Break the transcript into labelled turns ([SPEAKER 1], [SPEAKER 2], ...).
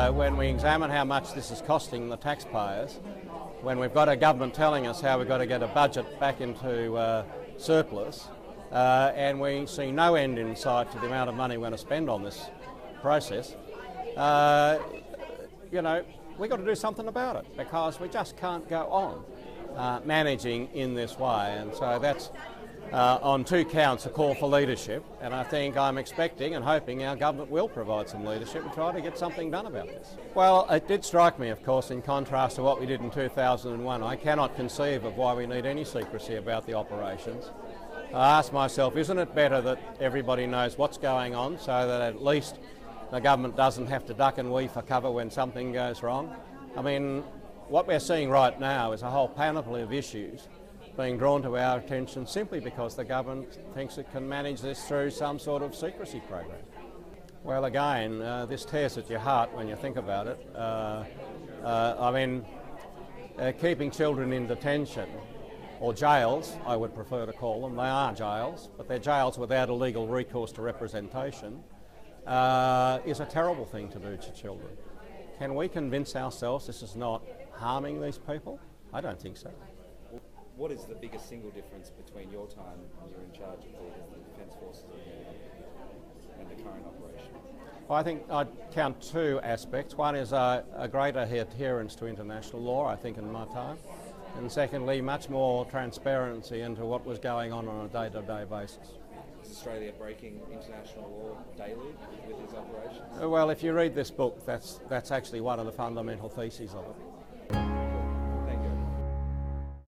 [SPEAKER 1] When we examine how much this is costing the taxpayers, when we've got a government telling us how we've got to get a budget back into surplus, and we see no end in sight to the amount of money we're going to spend on this process, we've got to do something about it, because we just can't go on managing in this way. And so that's on two counts a call for leadership, and I think I'm expecting and hoping our government will provide some leadership and try to get something done about this. Well, it did strike me, of course, in contrast to what we did in 2001. I cannot conceive of why we need any secrecy about the operations. I ask myself, isn't it better that everybody knows what's going on, so that at least the government doesn't have to duck and weave for cover when something goes wrong? I mean, what we're seeing right now is a whole panoply of issues being drawn to our attention simply because the government thinks it can manage this through some sort of secrecy program. Well, again, this tears at your heart when you think about it. Keeping children in detention, or jails, I would prefer to call them. They are jails, but they're jails without a legal recourse to representation, is a terrible thing to do to children. Can we convince ourselves this is not harming these people? I don't think so.
[SPEAKER 2] What is the biggest single difference between your time when you're in charge of the Defence Forces and the current operation?
[SPEAKER 1] Well, I think I'd count two aspects. One is a greater adherence to international law, I think, in my time. And secondly, much more transparency into what was going on a day-to-day basis.
[SPEAKER 2] Is Australia breaking international law daily with these operations?
[SPEAKER 1] Well, if you read this book, that's actually one of the fundamental theses of it.